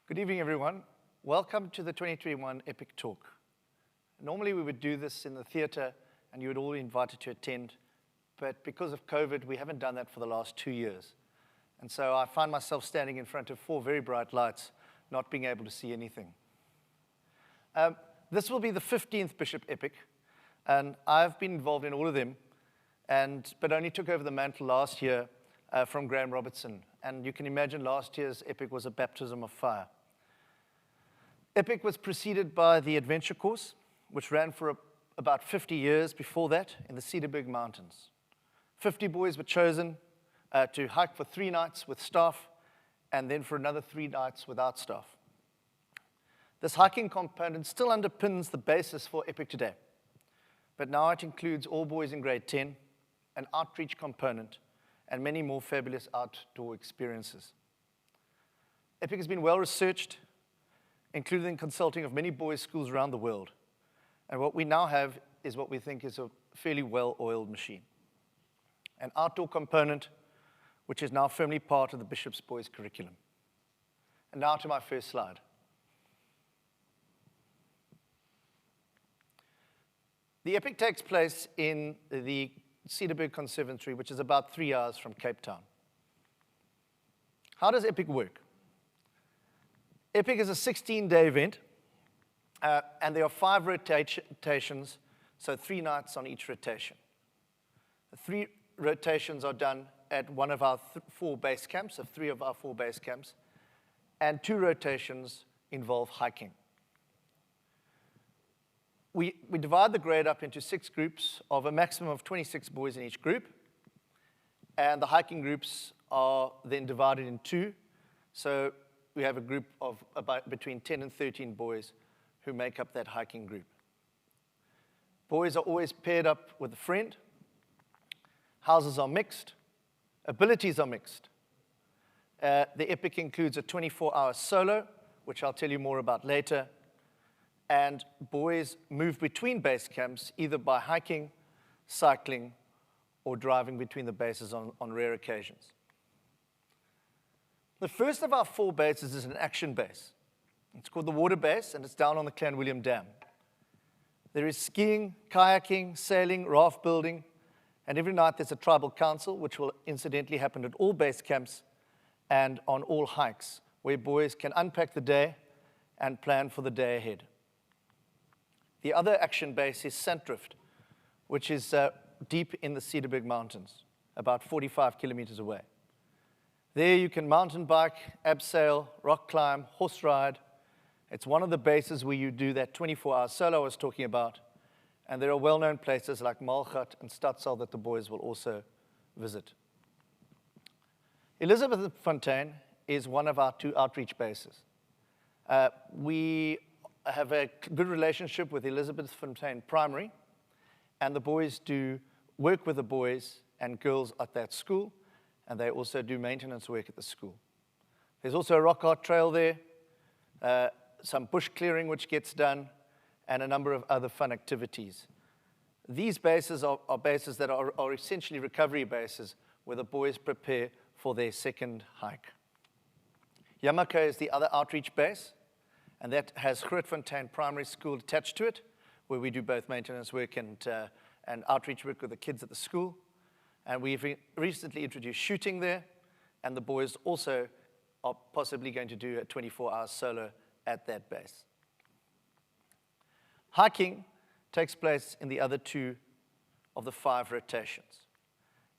Good evening, everyone. Welcome to the 2021 Epic Talk. Normally, we would do this in the theater, and you would all be invited to attend. But because of COVID, we haven't done that for the last 2 years. And so I find myself standing in front of 4 very bright lights, not being able to see anything. This will be the 15th Bishop Epic, and I've been involved in all of them, but only took over the mantle last year from Graham Robertson. And you can imagine last year's Epic was a baptism of fire. Epic was preceded by the Adventure Course, which ran for about 50 years before that in the Cederberg Mountains. 50 boys were chosen to hike for 3 nights with staff, and then for another 3 nights without staff. This hiking component still underpins the basis for Epic today, but now it includes all boys in grade 10, an outreach component, and many more fabulous outdoor experiences. Epic has been well researched, including consulting of many boys' schools around the world. And what we now have is what we think is a fairly well-oiled machine. An outdoor component, which is now firmly part of the Bishop's Boys curriculum. And now to my first slide. The Epic takes place in the Cederberg Conservatory, which is about 3 hours from Cape Town. How does Epic work? Epic is a 16-day event, and there are 5 rotations, so 3 nights on each rotation. The 3 rotations are done at one of our 4 base camps, of 3 of our 4 base camps, and 2 rotations involve hiking. We divide the grade up into 6 groups of a maximum of 26 boys in each group, and the hiking groups are then divided in 2, so we have a group of between 10 and 13 boys who make up that hiking group. Boys are always paired up with a friend. Houses are mixed. Abilities are mixed. The Epic includes a 24-hour solo, which I'll tell you more about later. And boys move between base camps either by hiking, cycling, or driving between the bases on rare occasions. The first of our 4 bases is an action base. It's called the Water Base, and it's down on the Clan William Dam. There is skiing, kayaking, sailing, raft building, and every night there's a tribal council, which will incidentally happen at all base camps and on all hikes, where boys can unpack the day and plan for the day ahead. The other action base is Sandrift, which is deep in the Cederberg Mountains, about 45 kilometers away. There you can mountain bike, abseil, rock climb, horse ride. It's one of the bases where you do that 24-hour solo I was talking about. And there are well-known places like Malgat and Stadsel that the boys will also visit. Elizabethfontein is one of our 2 outreach bases. We have a good relationship with Elizabethfontein Primary, and the boys do work with the boys and girls at that school, and they also do maintenance work at the school. There's also a rock art trail there, some bush clearing which gets done, and a number of other fun activities. These bases are bases that are essentially recovery bases where the boys prepare for their second hike. Yamaka is the other outreach base, and that has Grootfontein Primary School attached to it, where we do both maintenance work and outreach work with the kids at the school. And we've recently introduced shooting there, and the boys also are possibly going to do a 24-hour solo at that base. Hiking takes place in the other 2 of the 5 rotations.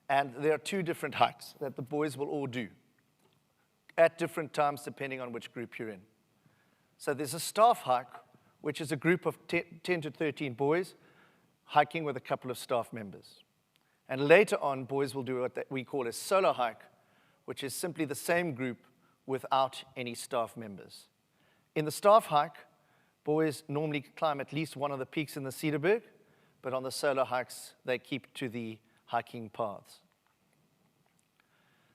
And there are 2 different hikes that the boys will all do at different times depending on which group you're in. So there's a staff hike, which is a group of 10 to 13 boys hiking with a couple of staff members. And later on, boys will do what we call a solo hike, which is simply the same group without any staff members. In the staff hike, boys normally climb at least one of the peaks in the Cederberg, but on the solo hikes, they keep to the hiking paths.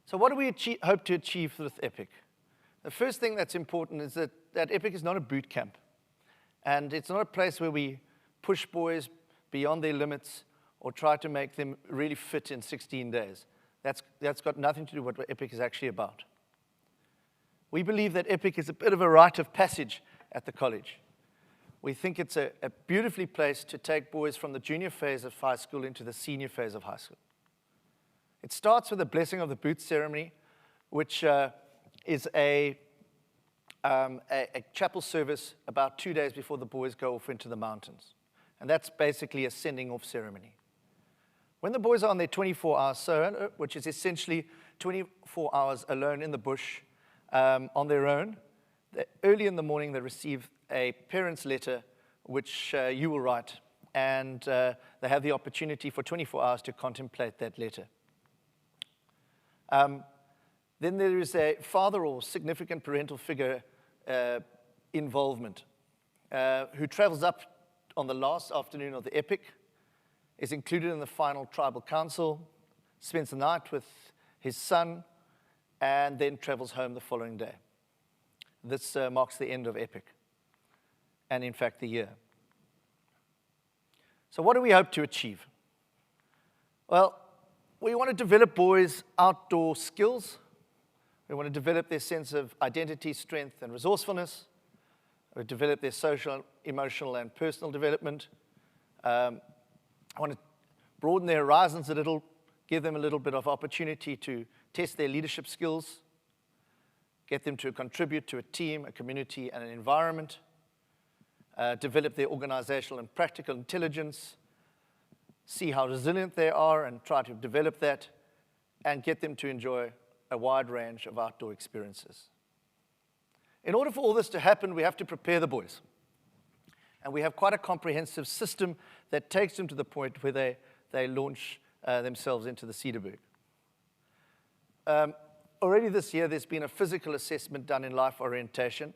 So what do we hope to achieve with Epic? The first thing that's important is that Epic is not a boot camp. And it's not a place where we push boys beyond their limits or try to make them really fit in 16 days. That's got nothing to do with what Epic is actually about. We believe that Epic is a bit of a rite of passage at the college. We think it's a beautifully placed to take boys from the junior phase of high school into the senior phase of high school. It starts with the blessing of the boots ceremony, which is a chapel service about 2 days before the boys go off into the mountains. And that's basically a sending off ceremony. When the boys are on their 24-hour sojourn, which is essentially 24 hours alone in the bush on their own, early in the morning they receive a parent's letter, which you will write, and they have the opportunity for 24 hours to contemplate that letter. Then there is a father or significant parental figure involvement who travels up on the last afternoon of the Epic, is included in the final tribal council, spends the night with his son, and then travels home the following day. This marks the end of Epic, and in fact the year. So what do we hope to achieve? Well, we want to develop boys' outdoor skills. We want to develop their sense of identity, strength, and resourcefulness. We develop their social, emotional, and personal development. I want to broaden their horizons a little, give them a little bit of opportunity to test their leadership skills, get them to contribute to a team, a community, and an environment, develop their organizational and practical intelligence, see how resilient they are and try to develop that, and get them to enjoy a wide range of outdoor experiences. In order for all this to happen, we have to prepare the boys. And we have quite a comprehensive system that takes them to the point where they launch themselves into the Cederberg. Already this year, there's been a physical assessment done in life orientation,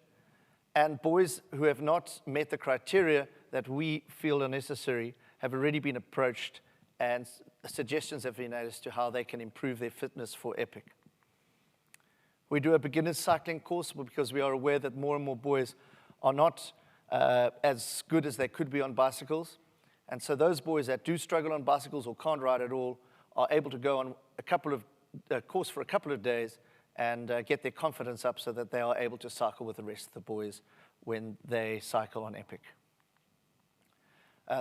and boys who have not met the criteria that we feel are necessary have already been approached, and suggestions have been made as to how they can improve their fitness for Epic. We do a beginner's cycling course because we are aware that more and more boys are not as good as they could be on bicycles. And so those boys that do struggle on bicycles or can't ride at all are able to go on a course for a couple of days and get their confidence up so that they are able to cycle with the rest of the boys when they cycle on Epic.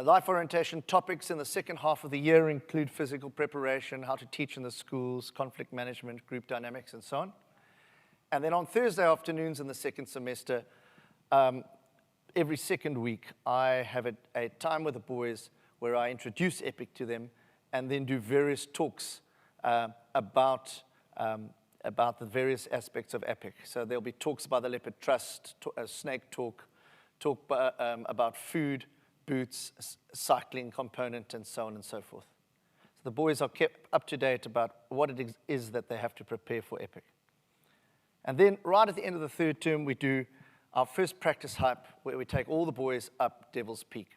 Life orientation topics in the second half of the year include physical preparation, how to teach in the schools, conflict management, group dynamics, and so on. And then on Thursday afternoons in the second semester, every second week, I have a time with the boys where I introduce Epic to them and then do various talks about the various aspects of Epic. So there'll be talks by the Leopard Trust, a snake talk about food, boots, cycling component, and so on and so forth. So the boys are kept up to date about what it is that they have to prepare for Epic. And then right at the end of the third term, we do our first practice hike where we take all the boys up Devil's Peak.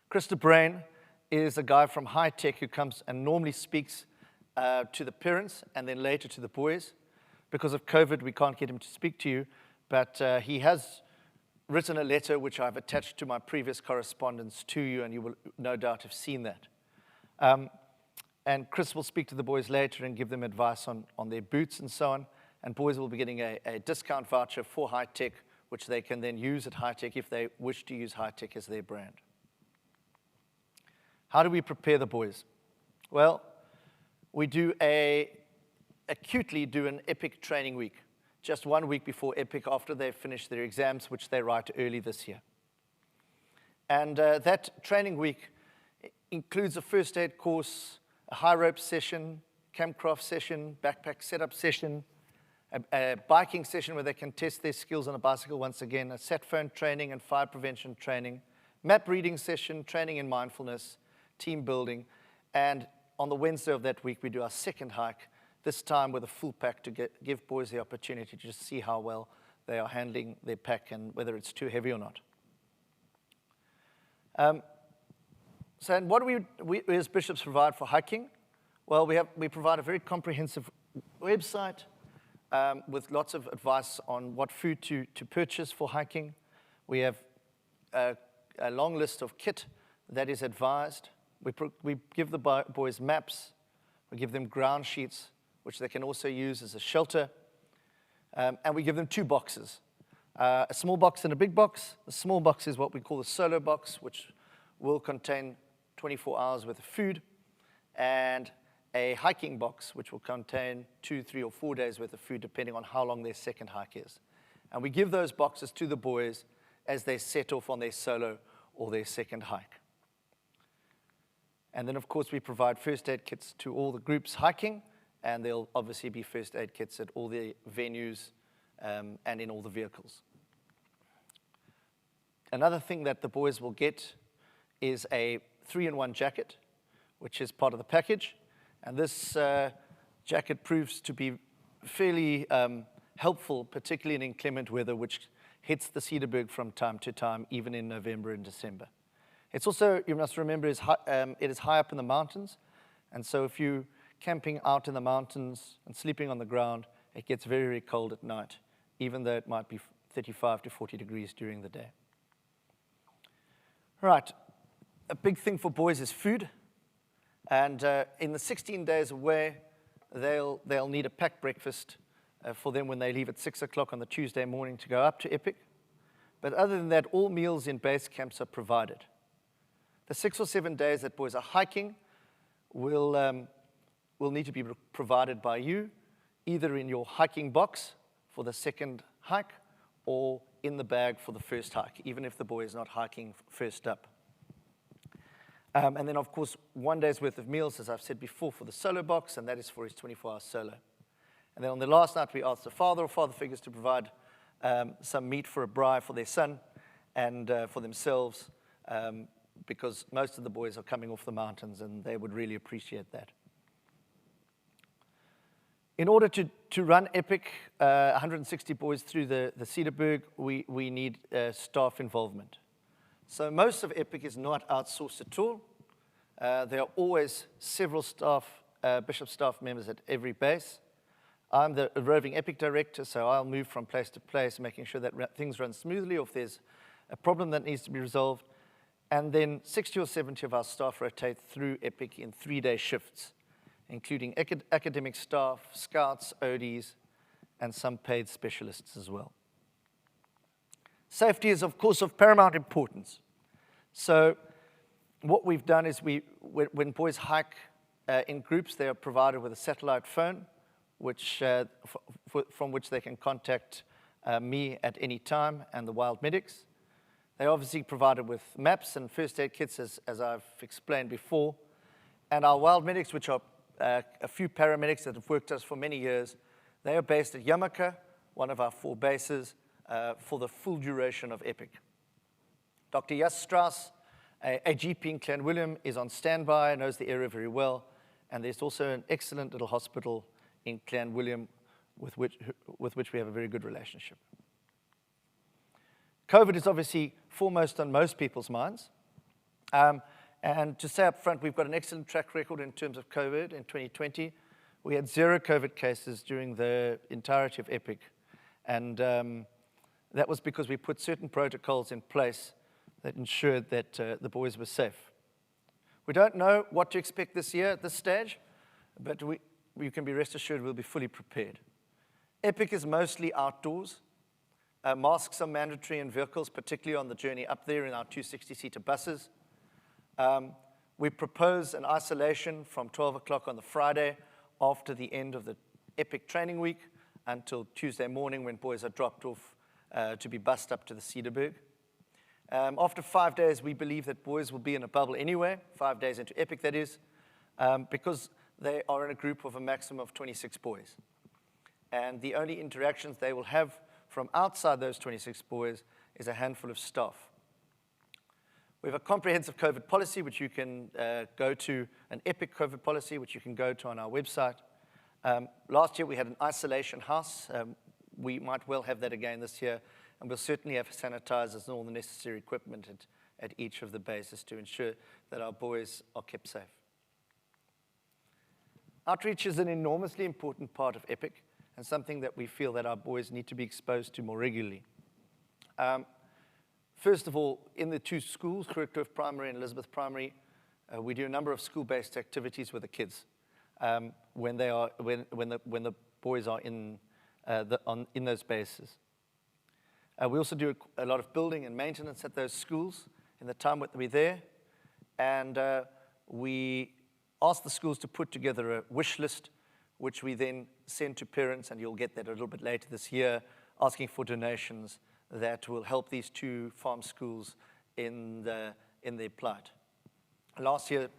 Chris DeBrain is a guy from High Tech who comes and normally speaks to the parents and then later to the boys. Because of COVID, we can't get him to speak to you, but he has written a letter which I've attached to my previous correspondence to you, and you will no doubt have seen that. And Chris will speak to the boys later and give them advice on their boots and so on. And boys will be getting a discount voucher for High Tech, which they can then use at High Tech if they wish to use High Tech as their brand. How do we prepare the boys? Well, we do acutely do an Epic training week, just 1 week before Epic after they've finished their exams, which they write early this year. And that training week includes a first aid course, a high rope session, campcraft session, backpack setup session, a biking session where they can test their skills on a bicycle once again, a sat phone training and fire prevention training, map reading session, training in mindfulness, team building, and on the Wednesday of that week we do our second hike, this time with a full pack to give boys the opportunity to just see how well they are handling their pack and whether it's too heavy or not. So what do we as bishops provide for hiking? Well, we provide a very comprehensive website with lots of advice on what food to purchase for hiking. We have a long list of kit that is advised. We give the boys maps. We give them ground sheets, which they can also use as a shelter. And we give them 2 boxes, a small box and a big box. The small box is what we call the solo box, which will contain 24 hours worth of food, and a hiking box, which will contain 2, 3, or 4 days worth of food, depending on how long their second hike is. And we give those boxes to the boys as they set off on their solo or their second hike. And then, of course, we provide first aid kits to all the groups hiking, and there'll obviously be first aid kits at all the venues and in all the vehicles. Another thing that the boys will get is a 3-in-1 jacket, which is part of the package. And this jacket proves to be fairly helpful, particularly in inclement weather, which hits the Cederberg from time to time, even in November and December. It's also, you must remember, it is high up in the mountains. And so if you're camping out in the mountains and sleeping on the ground, it gets very, very cold at night, even though it might be 35 to 40 degrees during the day. Right, a big thing for boys is food. And in the 16 days away, they'll need a packed breakfast for them when they leave at 6 o'clock on the Tuesday morning to go up to Epic. But other than that, all meals in base camps are provided. The 6 or 7 days that boys are hiking will need to be provided by you, either in your hiking box for the second hike or in the bag for the first hike, even if the boy is not hiking first up. And then, of course, 1 day's worth of meals, as I've said before, for the solo box, and that is for his 24-hour solo. And then on the last night, we asked the father or father figures to provide some meat for a braai for their son and for themselves, because most of the boys are coming off the mountains, and they would really appreciate that. In order to run Epic, 160 boys through the Cederberg, we need staff involvement. So most of Epic is not outsourced at all. There are always several staff, Bishop staff members at every base. I'm the roving Epic director, so I'll move from place to place, making sure that things run smoothly, or if there's a problem that needs to be resolved. And then 60 or 70 of our staff rotate through Epic in 3-day shifts, including academic staff, scouts, ODs, and some paid specialists as well. Safety is, of course, of paramount importance. So what we've done is when boys hike in groups, they are provided with a satellite phone, from which they can contact me at any time and the wild medics. They're obviously provided with maps and first aid kits, as I've explained before. And our wild medics, which are a few paramedics that have worked with us for many years, they are based at Yamaka, one of our 4 bases, for the full duration of Epic. Dr. Jas Strauss, a GP in Clanwilliam, is on standby, knows the area very well, and there's also an excellent little hospital in Clanwilliam with which we have a very good relationship. COVID is obviously foremost on most people's minds. And to say up front, we've got an excellent track record in terms of COVID in 2020. We had 0 COVID cases during the entirety of Epic. And that was because we put certain protocols in place that ensured that the boys were safe. We don't know what to expect this year at this stage, but you can be rest assured we'll be fully prepared. Epic is mostly outdoors. Masks are mandatory in vehicles, particularly on the journey up there in our 260-seater buses. We propose an isolation from 12 o'clock on the Friday after the end of the Epic training week until Tuesday morning when boys are dropped off to be bussed up to the Cederberg. After 5 days, we believe that boys will be in a bubble anyway, 5 days into Epic that is, because they are in a group of a maximum of 26 boys. And the only interactions they will have from outside those 26 boys is a handful of staff. We have a comprehensive COVID policy, which you can go to, an Epic COVID policy, which you can go to on our website. Last year, we had an isolation house. We might well have that again this year, and we'll certainly have sanitizers and all the necessary equipment at each of the bases to ensure that our boys are kept safe. Outreach is an enormously important part of Epic and something that we feel that our boys need to be exposed to more regularly. First of all, in the 2 schools, Krugerkloof Primary and Elizabeth Primary, we do a number of school-based activities with the kids when the boys are in in those bases. We also do a lot of building and maintenance at those schools in the time that we're there. And we ask the schools to put together a wish list, which we then send to parents, and you'll get that a little bit later this year, asking for donations that will help these 2 farm schools in their plight. Last year,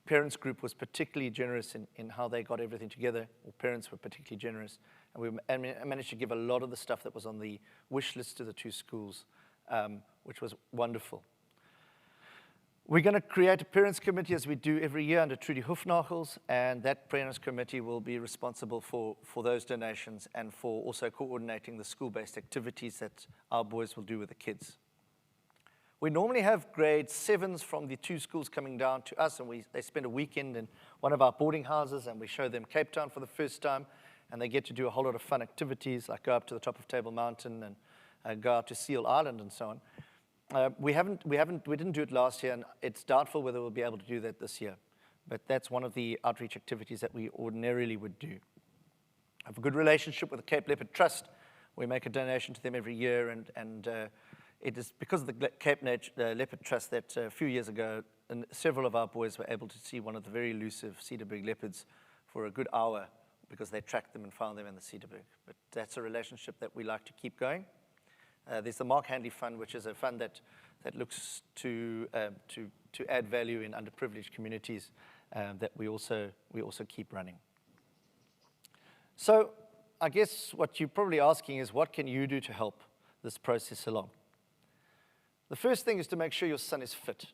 parents group was particularly generous in how they got everything together, or parents were particularly generous, and we managed to give a lot of the stuff that was on the wish list to the 2 schools, which was wonderful. We're going to create a parents committee, as we do every year, under Trudy Hoefnagels, and that parents committee will be responsible for those donations and for also coordinating the school-based activities that our boys will do with the kids. We normally have grade 7s from the 2 schools coming down to us, and they spend a weekend in one of our boarding houses, and we show them Cape Town for the first time, and they get to do a whole lot of fun activities, like go up to the top of Table Mountain and go out to Seal Island and so on. We didn't do it last year, and it's doubtful whether we'll be able to do that this year. But that's one of the outreach activities that we ordinarily would do. I have a good relationship with the Cape Leopard Trust. We make a donation to them every year, and it is because of the Cape Leopard Trust that a few years ago, and several of our boys were able to see one of the very elusive Cedarburg leopards for a good hour because they tracked them and found them in the Cedarburg. But that's a relationship that we like to keep going. There's the Mark Handley Fund, which is a fund that looks to add value in underprivileged communities that we also keep running. So I guess what you're probably asking is, what can you do to help this process along? The first thing is to make sure your son is fit.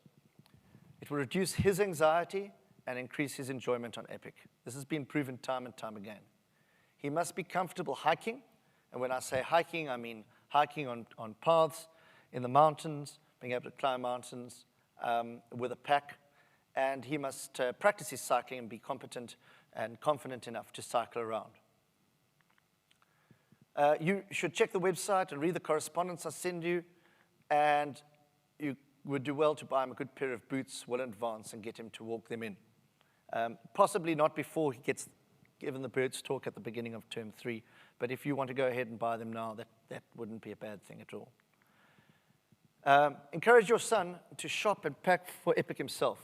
It will reduce his anxiety and increase his enjoyment on Epic. This has been proven time and time again. He must be comfortable hiking, and when I say hiking, I mean hiking on paths in the mountains, being able to climb mountains with a pack, and he must practice his cycling and be competent and confident enough to cycle around. You should check the website and read the correspondence I send you, and you would do well to buy him a good pair of boots well in advance and get him to walk them in. Possibly not before he gets given the birds talk at the beginning of term 3, but if you want to go ahead and buy them now, that wouldn't be a bad thing at all. Encourage your son to shop and pack for Epic himself,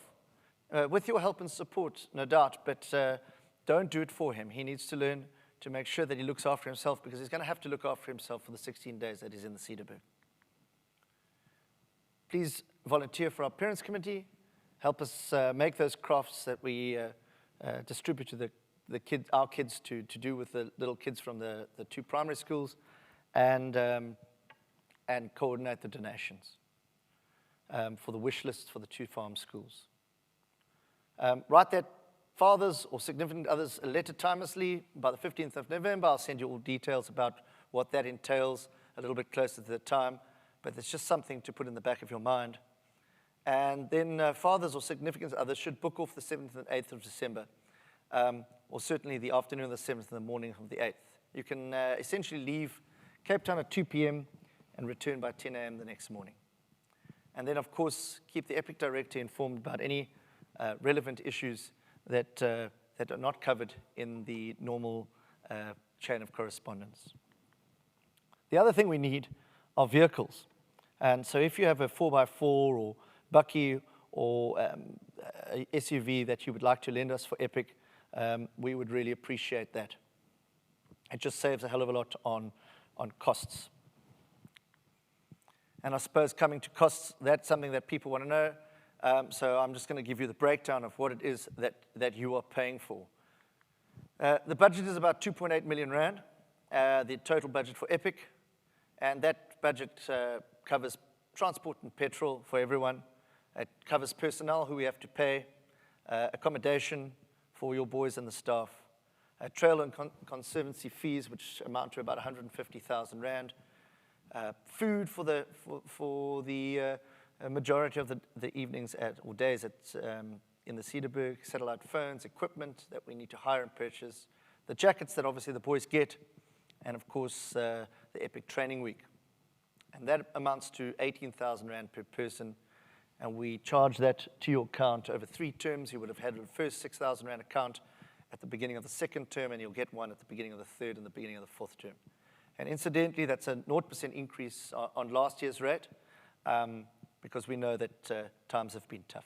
with your help and support, no doubt, but don't do it for him. He needs to learn to make sure that he looks after himself, because he's going to have to look after himself for the 16 days that he's in the Cedarburg. Please volunteer for our parents committee. Help us make those crafts that we distribute to our kids to do with the little kids from the 2 primary schools, and coordinate the donations for the wish list for the 2 farm schools. Write that fathers or significant others a letter timelessly by the 15th of November. I'll send you all details about what that entails a little bit closer to the time, but it's just something to put in the back of your mind. And then fathers or significant others should book off the 7th and 8th of December, or certainly the afternoon of the 7th and the morning of the 8th. You can essentially leave Cape Town at 2 p.m. and return by 10 a.m. the next morning. And then, of course, keep the Epic Director informed about any relevant issues that are not covered in the normal chain of correspondence. The other thing we need are vehicles. And so if you have a 4x4 or bucky or a SUV that you would like to lend us for Epic, we would really appreciate that. It just saves a hell of a lot on costs. And I suppose coming to costs, that's something that people want to know. So I'm just going to give you the breakdown of what it is that you are paying for. The budget is about 2.8 million rand, the total budget for Epic. And that budget covers transport and petrol for everyone. It covers personnel who we have to pay, accommodation for your boys and the staff, trail and conservancy fees, which amount to about 150,000 rand, food for the majority of the evenings or days in the Cedarburg, satellite phones, equipment that we need to hire and purchase, the jackets that obviously the boys get, and of course the Epic Training Week. And that amounts to 18,000 rand per person, and we charge that to your account over 3 terms. You would have had the first 6,000 rand account, at the beginning of the second term, and you'll get one at the beginning of the third and the beginning of the fourth term. And incidentally, that's a 0% increase on last year's rate, because we know that times have been tough.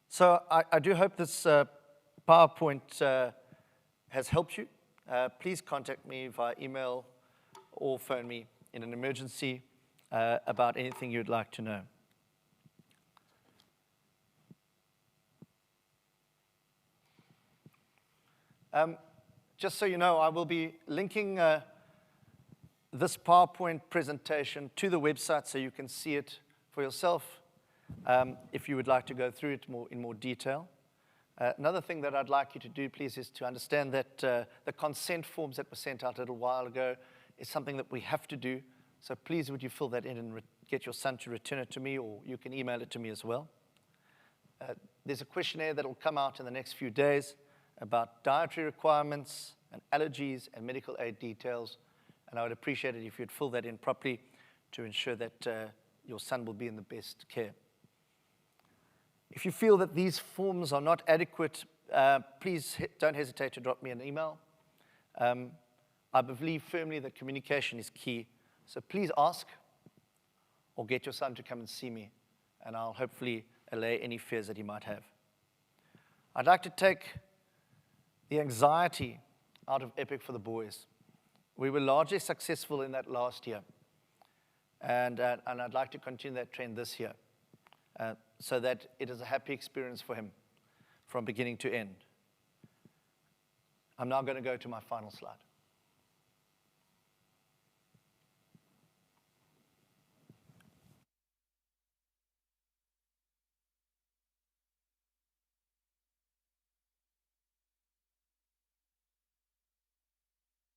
So I do hope this PowerPoint has helped you. Please contact me via email or phone me in an emergency about anything you'd like to know. Just so you know, I will be linking this PowerPoint presentation to the website so you can see it for yourself if you would like to go through it in more detail. Another thing that I'd like you to do, please, is to understand that the consent forms that were sent out a little while ago is something that we have to do. So please, would you fill that in and get your son to return it to me, or you can email it to me as well. There's a questionnaire that will come out in the next few days about dietary requirements and allergies and medical aid details. And I would appreciate it if you'd fill that in properly to ensure that your son will be in the best care. If you feel that these forms are not adequate, please don't hesitate to drop me an email. I believe firmly that communication is key. So please ask or get your son to come and see me, and I'll hopefully allay any fears that he might have. I'd like to take the anxiety out of EPIC for the boys. We were largely successful in that last year, and I'd like to continue that trend this year so that it is a happy experience for him from beginning to end. I'm now going to go to my final slide.